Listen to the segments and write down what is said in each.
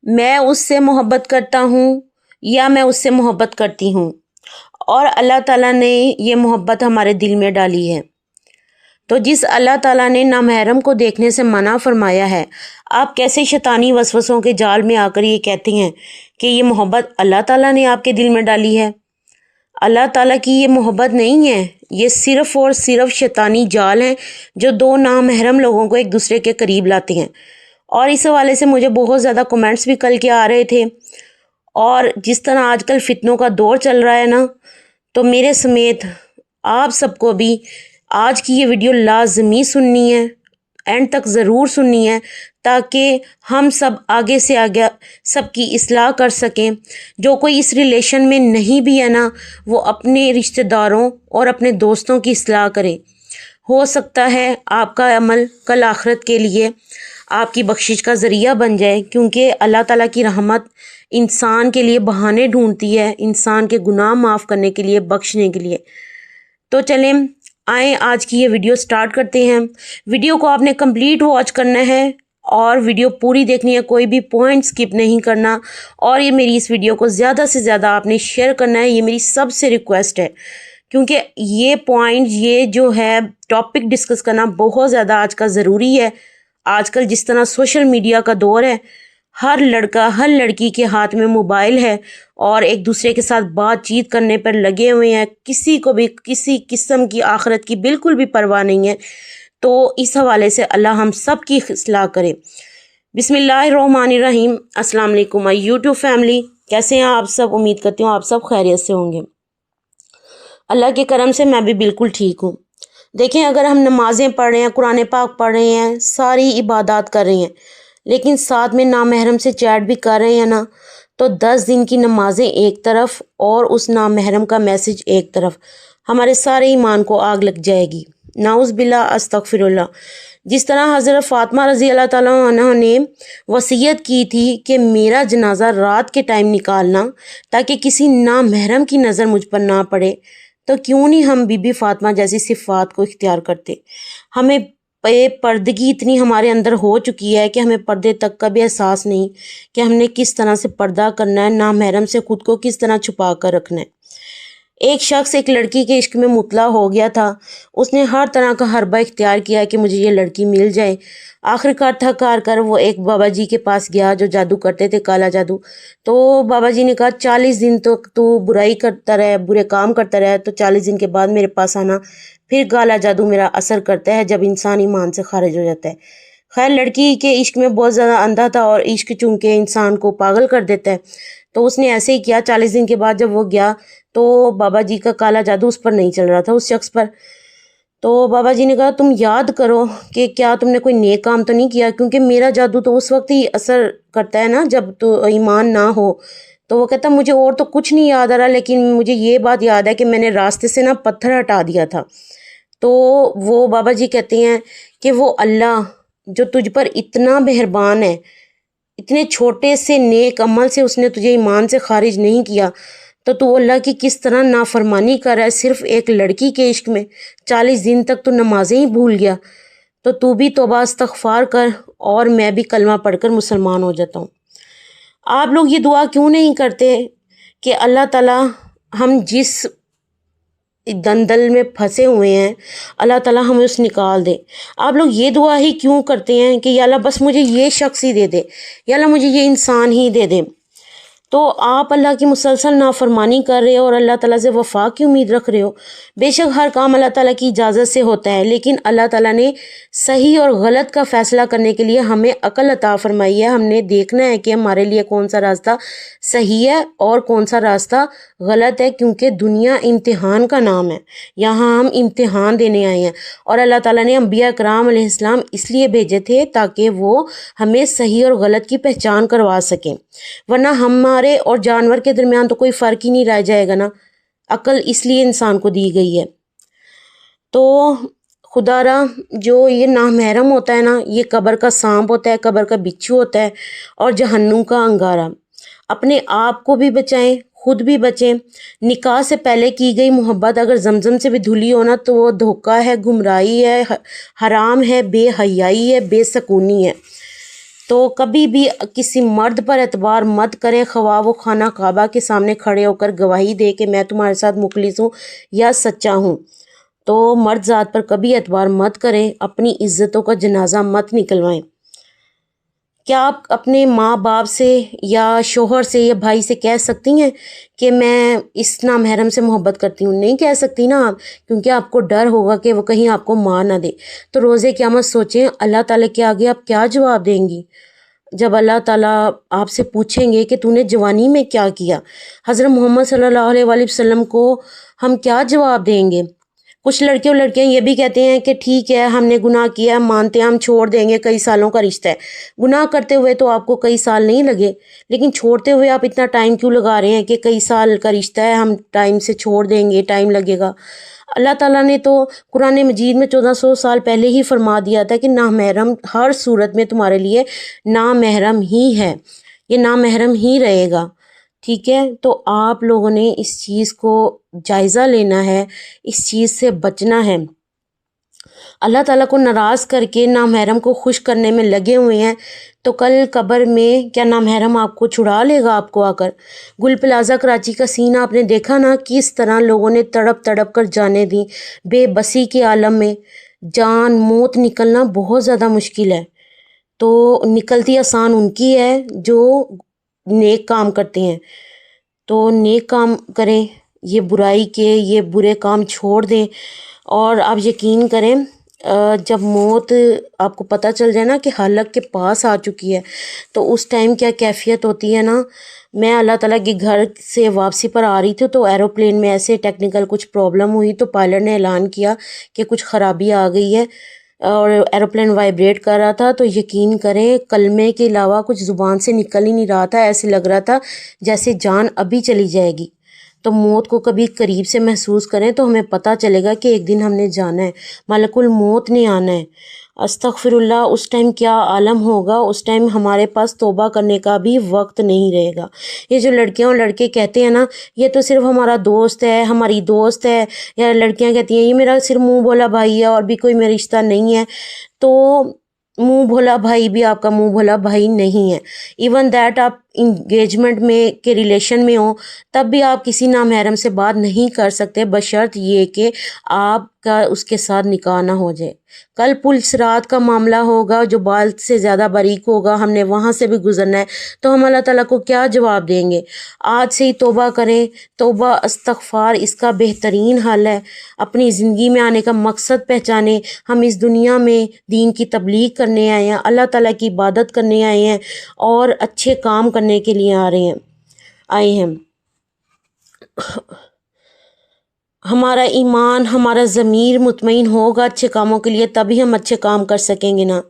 میں اس سے محبت کرتا ہوں یا میں اس سے محبت کرتی ہوں، اور اللہ تعالیٰ نے یہ محبت ہمارے دل میں ڈالی ہے۔ تو جس اللہ تعالیٰ نے نامحرم کو دیکھنے سے منع فرمایا ہے، آپ کیسے شیطانی وسوسوں کے جال میں آ کر یہ کہتے ہیں کہ یہ محبت اللہ تعالیٰ نے آپ کے دل میں ڈالی ہے؟ اللہ تعالیٰ کی یہ محبت نہیں ہے، یہ صرف اور صرف شیطانی جال ہیں جو دو نامحرم لوگوں کو ایک دوسرے کے قریب لاتے ہیں۔ اور اس حوالے سے مجھے بہت زیادہ کمنٹس بھی کل کے آ رہے تھے، اور جس طرح آج کل فتنوں کا دور چل رہا ہے نا، تو میرے سمیت آپ سب کو بھی آج کی یہ ویڈیو لازمی سننی ہے، اینڈ تک ضرور سننی ہے، تاکہ ہم سب آگے سے آگے سب کی اصلاح کر سکیں۔ جو کوئی اس ریلیشن میں نہیں بھی ہے نا، وہ اپنے رشتہ داروں اور اپنے دوستوں کی اصلاح کرے۔ ہو سکتا ہے آپ کا عمل کل آخرت کے لیے آپ کی بخشش کا ذریعہ بن جائے، کیونکہ اللہ تعالیٰ کی رحمت انسان کے لیے بہانے ڈھونڈتی ہے، انسان کے گناہ معاف کرنے کے لیے، بخشنے کے لیے۔ تو چلیں آئیں آج کی یہ ویڈیو سٹارٹ کرتے ہیں۔ ویڈیو کو آپ نے کمپلیٹ واچ کرنا ہے اور ویڈیو پوری دیکھنی ہے، کوئی بھی پوائنٹ سکپ نہیں کرنا، اور یہ میری اس ویڈیو کو زیادہ سے زیادہ آپ نے شیئر کرنا ہے، یہ میری سب سے ریکویسٹ ہے، کیونکہ یہ پوائنٹ، یہ جو ہے ٹاپک ڈسکس کرنا بہت زیادہ آج کا ضروری ہے۔ آج کل جس طرح سوشل میڈیا کا دور ہے، ہر لڑکا ہر لڑکی کے ہاتھ میں موبائل ہے اور ایک دوسرے کے ساتھ بات چیت کرنے پر لگے ہوئے ہیں، کسی کو بھی کسی قسم کی آخرت کی بالکل بھی پرواہ نہیں ہے۔ تو اس حوالے سے اللہ ہم سب کی اصلاح کرے۔ بسم اللہ الرحمن الرحیم۔ السلام علیکم یوٹیوب فیملی، کیسے ہیں آپ سب؟ امید کرتی ہوں آپ سب خیریت سے ہوں گے۔ اللہ کے کرم سے میں بھی بالکل ٹھیک ہوں۔ دیکھیں، اگر ہم نمازیں پڑھ رہے ہیں، قرآن پاک پڑھ رہے ہیں، ساری عبادات کر رہے ہیں، لیکن ساتھ میں نامحرم سے چیٹ بھی کر رہے ہیں نا، تو 10 دن کی نمازیں ایک طرف اور اس نامحرم کا میسج ایک طرف، ہمارے سارے ایمان کو آگ لگ جائے گی۔ نعوذ باللہ، استغفر اللہ۔ جس طرح حضرت فاطمہ رضی اللہ تعالیٰ عنہ نے وصیت کی تھی کہ میرا جنازہ رات کے ٹائم نکالنا تاکہ کسی نامحرم کی نظر مجھ پر نہ پڑے، تو کیوں نہیں ہم بی بی فاطمہ جیسی صفات کو اختیار کرتے؟ ہمیں پردگی اتنی ہمارے اندر ہو چکی ہے کہ ہمیں پردے تک کا بھی احساس نہیں کہ ہم نے کس طرح سے پردہ کرنا ہے، نامحرم سے خود کو کس طرح چھپا کر رکھنا ہے۔ ایک شخص ایک لڑکی کے عشق میں مطلع ہو گیا تھا، اس نے ہر طرح کا حربہ اختیار کیا کہ مجھے یہ لڑکی مل جائے۔ آخرکار تھک ہار کر وہ ایک بابا جی کے پاس گیا جو جادو کرتے تھے، کالا جادو۔ تو بابا جی نے کہا 40 دن تو برائی کرتا رہے، برے کام کرتا رہے، تو 40 دن کے بعد میرے پاس آنا، پھر کالا جادو میرا اثر کرتا ہے جب انسان ایمان سے خارج ہو جاتا ہے۔ خیر، لڑکی کے عشق میں بہت زیادہ اندھا تھا، اور عشق چونکہ انسان کو پاگل کر دیتا ہے، تو اس نے ایسے ہی کیا۔ 40 دن کے بعد جب وہ گیا تو بابا جی کا کالا جادو اس پر نہیں چل رہا تھا، اس شخص پر۔ تو بابا جی نے کہا تم یاد کرو کہ کیا تم نے کوئی نیک کام تو نہیں کیا، کیونکہ میرا جادو تو اس وقت ہی اثر کرتا ہے نا جب تو ایمان نہ ہو۔ تو وہ کہتا مجھے اور تو کچھ نہیں یاد آ رہا، لیکن مجھے یہ بات یاد ہے کہ میں نے راستے سے نا پتھر ہٹا دیا تھا۔ تو وہ بابا جی کہتے ہیں کہ وہ اللہ جو تجھ پر اتنا مہربان ہے، اتنے چھوٹے سے نیک عمل سے اس نے تجھے ایمان سے خارج نہیں کیا، تو اللہ کی کس طرح نافرمانی کر رہا ہے صرف ایک لڑکی کے عشق میں؟ 40 دن تک تو نمازیں ہی بھول گیا، تو بھی توبہ استغفار کر، اور میں بھی کلمہ پڑھ کر مسلمان ہو جاتا ہوں۔ آپ لوگ یہ دعا کیوں نہیں کرتے کہ اللہ تعالیٰ ہم جس دندل میں پھنسے ہوئے ہیں، اللہ تعالیٰ ہمیں اس نکال دے؟ آپ لوگ یہ دعا ہی کیوں کرتے ہیں کہ یا اللہ بس مجھے یہ شخص ہی دے دے، یا اللہ مجھے یہ انسان ہی دے دے؟ تو آپ اللہ کی مسلسل نافرمانی کر رہے ہو اور اللہ تعالیٰ سے وفا کی امید رکھ رہے ہو۔ بے شک ہر کام اللہ تعالیٰ کی اجازت سے ہوتا ہے، لیکن اللہ تعالیٰ نے صحیح اور غلط کا فیصلہ کرنے کے لیے ہمیں عقل عطا فرمائی ہے۔ ہم نے دیکھنا ہے کہ ہمارے لیے کون سا راستہ صحیح ہے اور کون سا راستہ غلط ہے، کیونکہ دنیا امتحان کا نام ہے، یہاں ہم امتحان دینے آئے ہیں، اور اللہ تعالیٰ نے انبیاء کرام علیہ السلام اس لیے بھیجے تھے تاکہ وہ ہمیں صحیح اور غلط کی پہچان کروا سکیں، ورنہ ہمارے اور جانور کے درمیان تو کوئی فرق ہی نہیں رہ جائے گا نا۔ عقل اس لیے انسان کو دی گئی ہے۔ تو خدا را جو یہ نامحرم ہوتا ہے نا، یہ قبر کا سانپ ہوتا ہے، قبر کا بچھو ہوتا ہے، اور جہنم کا انگارہ۔ اپنے آپ کو بھی بچائیں، خود بھی بچیں۔ نکاح سے پہلے کی گئی محبت اگر زمزم سے بھی دھلی ہونا تو وہ دھوکہ ہے، گمراہی ہے، حرام ہے، بے حیائی ہے، بے سکونی ہے۔ تو کبھی بھی کسی مرد پر اعتبار مت کریں، خواہ وہ خانہ کعبہ کے سامنے کھڑے ہو کر گواہی دے کہ میں تمہارے ساتھ مخلص ہوں یا سچا ہوں۔ تو مرد ذات پر کبھی اعتبار مت کریں، اپنی عزتوں کا جنازہ مت نکلوائیں۔ کیا آپ اپنے ماں باپ سے یا شوہر سے یا بھائی سے کہہ سکتی ہیں کہ میں اس نامحرم سے محبت کرتی ہوں؟ نہیں کہہ سکتی نا آپ، کیونکہ آپ کو ڈر ہوگا کہ وہ کہیں آپ کو مار نہ دے۔ تو روز قیامت سوچیں اللہ تعالیٰ کے آگے آپ کیا جواب دیں گی جب اللہ تعالیٰ آپ سے پوچھیں گے کہ تو نے جوانی میں کیا کیا۔ حضرت محمد صلی اللہ علیہ وآلہ وسلم کو ہم کیا جواب دیں گے؟ کچھ لڑکے اور لڑکیاں یہ بھی کہتے ہیں کہ ٹھیک ہے ہم نے گناہ کیا، مانتے ہیں، ہم چھوڑ دیں گے، کئی سالوں کا رشتہ ہے۔ گناہ کرتے ہوئے تو آپ کو کئی سال نہیں لگے، لیکن چھوڑتے ہوئے آپ اتنا ٹائم کیوں لگا رہے ہیں کہ کئی سال کا رشتہ ہے، ہم ٹائم سے چھوڑ دیں گے، ٹائم لگے گا۔ اللہ تعالیٰ نے تو قرآن مجید میں 1400 سال پہلے ہی فرما دیا تھا کہ نامحرم ہر صورت میں تمہارے لیے نامحرم ہی ہے، یہ نامحرم ہی رہے گا، ٹھیک ہے؟ تو آپ لوگوں نے اس چیز کو جائزہ لینا ہے، اس چیز سے بچنا ہے۔ اللہ تعالیٰ کو ناراض کر کے نامحرم کو خوش کرنے میں لگے ہوئے ہیں تو کل قبر میں کیا نامحرم آپ کو چھڑا لے گا آپ کو آ کر؟ گل پلازہ کراچی کا سینہ آپ نے دیکھا نا، کس طرح لوگوں نے تڑپ تڑپ کر جانیں دیں، بے بسی کے عالم میں۔ جان موت نکلنا بہت زیادہ مشکل ہے، تو نکلتی آسان ان کی ہے جو نیک کام کرتے ہیں۔ تو نیک کام کریں، یہ برائی کے یہ برے کام چھوڑ دیں، اور آپ یقین کریں جب موت آپ کو پتہ چل جائے نا کہ حلق کے پاس آ چکی ہے تو اس ٹائم کیا کیفیت ہوتی ہے نا۔ میں اللہ تعالیٰ کے گھر سے واپسی پر آ رہی تھی تو ایروپلین میں ایسے ٹیکنیکل کچھ پرابلم ہوئی تو پائلٹ نے اعلان کیا کہ کچھ خرابی آ گئی ہے اور ایروپلین وائبریٹ کر رہا تھا، تو یقین کریں کلمے کے علاوہ کچھ زبان سے نکل ہی نہیں رہا تھا، ایسے لگ رہا تھا جیسے جان ابھی چلی جائے گی۔ تو موت کو کبھی قریب سے محسوس کریں تو ہمیں پتہ چلے گا کہ ایک دن ہم نے جانا ہے، ملک الموت نے آنا ہے۔ استغفر اللہ، اس ٹائم کیا عالم ہوگا، اس ٹائم ہمارے پاس توبہ کرنے کا بھی وقت نہیں رہے گا۔ یہ جو لڑکیاں اور لڑکے کہتے ہیں نا یہ تو صرف ہمارا دوست ہے، ہماری دوست ہے، یا لڑکیاں کہتی ہیں یہ میرا صرف منہ بولا بھائی ہے اور بھی کوئی میرا رشتہ نہیں ہے، تو منہ بھولا بھائی بھی آپ کا منہ بھولا بھائی نہیں ہے۔ ایون دیٹ آپ انگیجمنٹ میں کے ریلیشن میں ہوں تب بھی آپ کسی نامحرم سے بات نہیں کر سکتے بشرط یہ کہ آپ کا اس کے ساتھ نکاح نہ ہو جائے۔ کل پل صراط کا معاملہ ہوگا، جو بال سے زیادہ باریک ہوگا، ہم نے وہاں سے بھی گزرنا ہے، تو ہم اللہ تعالیٰ کو کیا جواب دیں گے؟ آج سے ہی توبہ کریں، توبہ استغفار اس کا بہترین حل ہے۔ اپنی زندگی میں آنے کا مقصد پہچانیں، ہم اس دنیا میں دین کی تبلیغ کرنے آئے ہیں، اللہ تعالیٰ کی عبادت کرنے آئے ہیں اور اچھے کام کرنے کے لیے آئے ہیں۔ ہمارا ایمان، ہمارا ضمیر مطمئن ہوگا اچھے کاموں کے لیے، تبھی ہم اچھے کام کر سکیں گے نا۔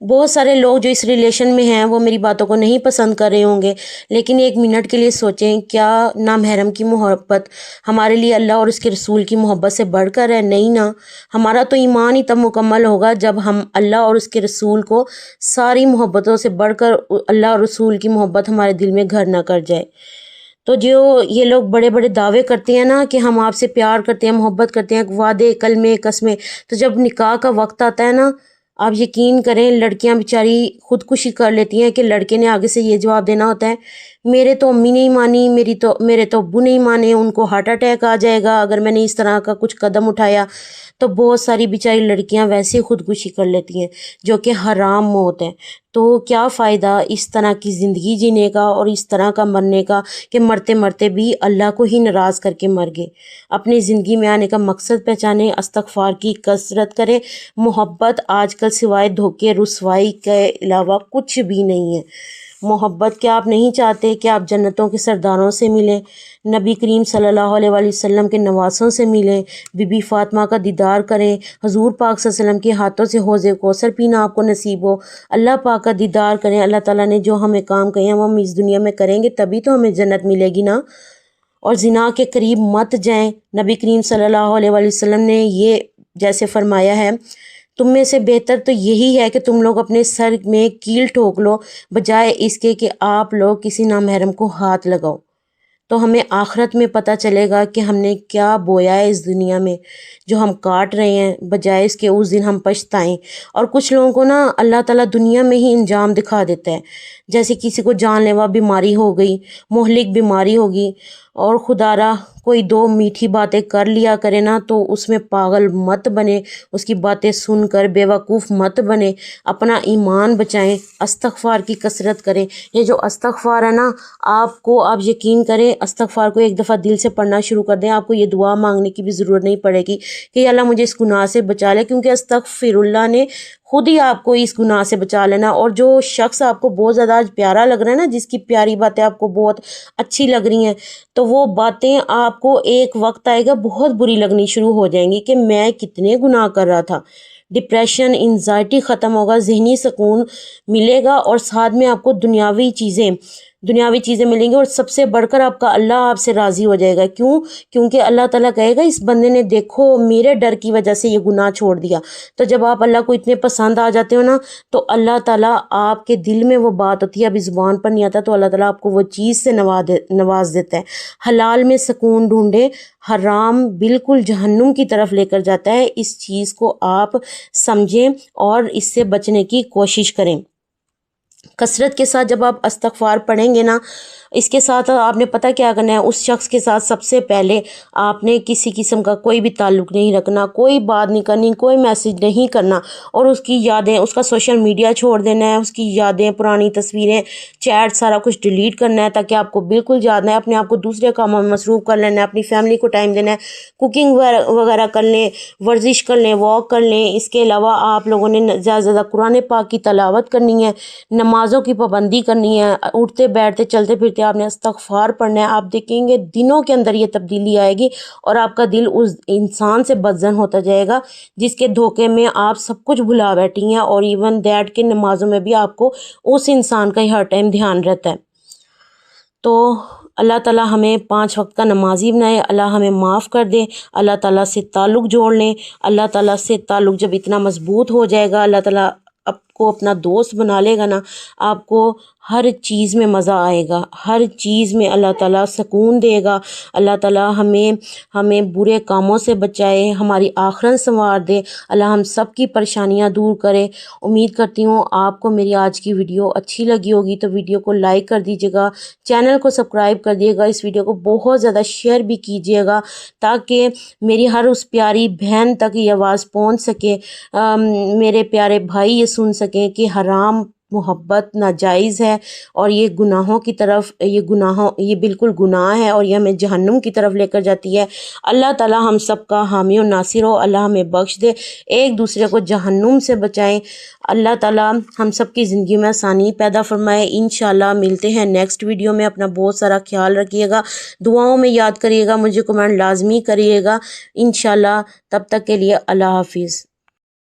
بہت سارے لوگ جو اس ریلیشن میں ہیں وہ میری باتوں کو نہیں پسند کر رہے ہوں گے، لیکن ایک منٹ کے لیے سوچیں، کیا نامحرم کی محبت ہمارے لیے اللہ اور اس کے رسول کی محبت سے بڑھ کر ہے؟ نہیں نا۔ ہمارا تو ایمان ہی تب مکمل ہوگا جب ہم اللہ اور اس کے رسول کو ساری محبتوں سے بڑھ کر اللہ اور رسول کی محبت ہمارے دل میں گھر نہ کر جائے۔ تو جو یہ لوگ بڑے بڑے دعوے کرتے ہیں نا کہ ہم آپ سے پیار کرتے ہیں، محبت کرتے ہیں، وعدے کلمے قسمیں، تو جب نکاح کا وقت آتا ہے نا، آپ یقین کریں لڑکیاں بیچاری خودکشی کر لیتی ہیں کہ لڑکے نے آگے سے یہ جواب دینا ہوتا ہے میرے تو امی نہیں مانی، میرے تو ابو نہیں مانے، ان کو ہارٹ اٹیک آ جائے گا اگر میں نے اس طرح کا کچھ قدم اٹھایا۔ تو بہت ساری بیچاری لڑکیاں ویسے ہی خودکشی کر لیتی ہیں جو کہ حرام موت ہے۔ تو کیا فائدہ اس طرح کی زندگی جینے کا اور اس طرح کا مرنے کا کہ مرتے مرتے بھی اللہ کو ہی ناراض کر کے مر گئے۔ اپنی زندگی میں آنے کا مقصد پہچانیں، استغفار کی کثرت کریں۔ محبت آج کل سوائے دھوکے رسوائی کے علاوہ کچھ بھی نہیں ہے۔ محبت کیا آپ نہیں چاہتے کہ آپ جنتوں کے سرداروں سے ملیں، نبی کریم صلی اللہ علیہ وآلہ وسلم کے نواسوں سے ملیں، بی بی فاطمہ کا دیدار کریں، حضور پاک صلی اللہ علیہ وسلم کے ہاتھوں سے حوض کوثر پینا آپ کو نصیب ہو، اللہ پاک کا دیدار کریں۔ اللہ تعالیٰ نے جو ہمیں کام کہے ہیں وہ ہم اس دنیا میں کریں گے تبھی تو ہمیں جنت ملے گی نا۔ اور زنا کے قریب مت جائیں، نبی کریم صلی اللہ علیہ وآلہ وسلم نے یہ جیسے فرمایا ہے، تم میں سے بہتر تو یہی ہے کہ تم لوگ اپنے سر میں کیل ٹھوک لو بجائے اس کے کہ آپ لوگ کسی نامحرم کو ہاتھ لگاؤ۔ تو ہمیں آخرت میں پتہ چلے گا کہ ہم نے کیا بویا ہے اس دنیا میں، جو ہم کاٹ رہے ہیں، بجائے اس کے اس دن ہم پچھتائیں۔ اور کچھ لوگوں کو نا اللہ تعالیٰ دنیا میں ہی انجام دکھا دیتا ہے، جیسے کسی کو جان لیوا بیماری ہو گئی، مہلک بیماری ہوگی، اور خدا را کوئی دو میٹھی باتیں کر لیا کرے نا تو اس میں پاگل مت بنے، اس کی باتیں سن کر بیوقوف مت بنے، اپنا ایمان بچائیں، استغفار کی کثرت کریں۔ یہ جو استغفار ہے نا، آپ یقین کریں، استغفار کو ایک دفعہ دل سے پڑھنا شروع کر دیں، آپ کو یہ دعا مانگنے کی بھی ضرورت نہیں پڑے گی کہ یا اللہ مجھے اس گناہ سے بچا لے، کیونکہ استغفر اللہ نے خود ہی آپ کو اس گناہ سے بچا لینا۔ اور جو شخص آپ کو بہت زیادہ آج پیارا لگ رہا ہے نا، جس کی پیاری باتیں آپ کو بہت اچھی لگ رہی ہیں، تو وہ باتیں آپ کو ایک وقت آئے گا بہت بری لگنی شروع ہو جائیں گی کہ میں کتنے گناہ کر رہا تھا۔ ڈپریشن، انزائٹی ختم ہوگا، ذہنی سکون ملے گا، اور ساتھ میں آپ کو دنیاوی چیزیں ملیں گی، اور سب سے بڑھ کر آپ کا اللہ آپ سے راضی ہو جائے گا۔ کیونکہ اللہ تعالیٰ کہے گا اس بندے نے دیکھو میرے ڈر کی وجہ سے یہ گناہ چھوڑ دیا۔ تو جب آپ اللہ کو اتنے پسند آ جاتے ہو نا، تو اللہ تعالیٰ آپ کے دل میں وہ بات ہوتی ہے، ابھی زبان پر نہیں آتا، تو اللہ تعالیٰ آپ کو وہ چیز سے نواز دیتا ہے۔ حلال میں سکون ڈھونڈے، حرام بالکل جہنم کی طرف لے کر جاتا ہے۔ اس چیز کو آپ سمجھیں اور اس سے بچنے کی کوشش کریں۔ کثرت کے ساتھ جب آپ استغفار پڑھیں گے نا، اس کے ساتھ آپ نے پتہ کیا کرنا ہے، اس شخص کے ساتھ سب سے پہلے آپ نے کسی قسم کا کوئی بھی تعلق نہیں رکھنا، کوئی بات نہیں کرنی، کوئی میسج نہیں کرنا، اور اس کی یادیں، اس کا سوشل میڈیا چھوڑ دینا ہے، اس کی یادیں، پرانی تصویریں، چیٹ، سارا کچھ ڈیلیٹ کرنا ہے، تاکہ آپ کو بالکل یاد نہ ہے۔ اپنے آپ کو دوسرے کاموں میں مصروف کر لینا ہے، اپنی فیملی کو ٹائم دینا ہے، کوکنگ وغیرہ کر لیں، ورزش کر لیں، واک کر لیں۔ اس کے علاوہ آپ لوگوں نے زیادہ سے زیادہ قرآن پاک کی تلاوت کرنی ہے، نمازوں کی پابندی کرنی ہے، اٹھتے بیٹھتے چلتے پھرتے آپ نے استغفار پڑھنا ہے۔ آپ دیکھیں گے دنوں کے اندر یہ تبدیلی آئے گی، اور آپ کا دل اس انسان سے بدظن ہوتا جائے گا جس کے دھوکے میں آپ سب کچھ بھلا بیٹھی ہیں، اور ایون دیٹ کہ نمازوں میں بھی آپ کو اس انسان کا ہی ہر ٹائم دھیان رہتا ہے۔ تو اللہ تعالیٰ ہمیں 5 وقت کا نمازی بنائے، اللہ ہمیں معاف کر دے، اللہ تعالیٰ سے تعلق جوڑ لیں۔ اللہ تعالیٰ سے تعلق جب اتنا مضبوط ہو جائے گا، اللہ تعالیٰ آپ کو اپنا دوست بنا لے گا نا، آپ کو ہر چیز میں مزہ آئے گا، ہر چیز میں اللہ تعالیٰ سکون دے گا۔ اللہ تعالیٰ ہمیں برے کاموں سے بچائے، ہماری آخرت سنوار دے، اللہ ہم سب کی پریشانیاں دور کرے۔ امید کرتی ہوں آپ کو میری آج کی ویڈیو اچھی لگی ہوگی، تو ویڈیو کو لائک کر دیجیے گا، چینل کو سبسکرائب کر دیے گا، اس ویڈیو کو بہت زیادہ شیئر بھی کیجیے گا، تاکہ میری ہر اس پیاری بہن تک یہ آواز پہنچ سکے، میرے پیارے بھائی یہ سن سکیں کہ حرام محبت ناجائز ہے، اور یہ گناہوں کی طرف، یہ بالکل گناہ ہے، اور یہ ہمیں جہنم کی طرف لے کر جاتی ہے۔ اللہ تعالیٰ ہم سب کا حامی و ناصر ہو، اللہ ہمیں بخش دے، ایک دوسرے کو جہنم سے بچائیں۔ اللہ تعالیٰ ہم سب کی زندگی میں آسانی پیدا فرمائے۔ انشاءاللہ ملتے ہیں نیکسٹ ویڈیو میں، اپنا بہت سارا خیال رکھیے گا، دعاؤں میں یاد کریے گا، مجھے کمنٹ لازمی کریے گا انشاءاللہ۔ تب تک کے لیے اللہ حافظ۔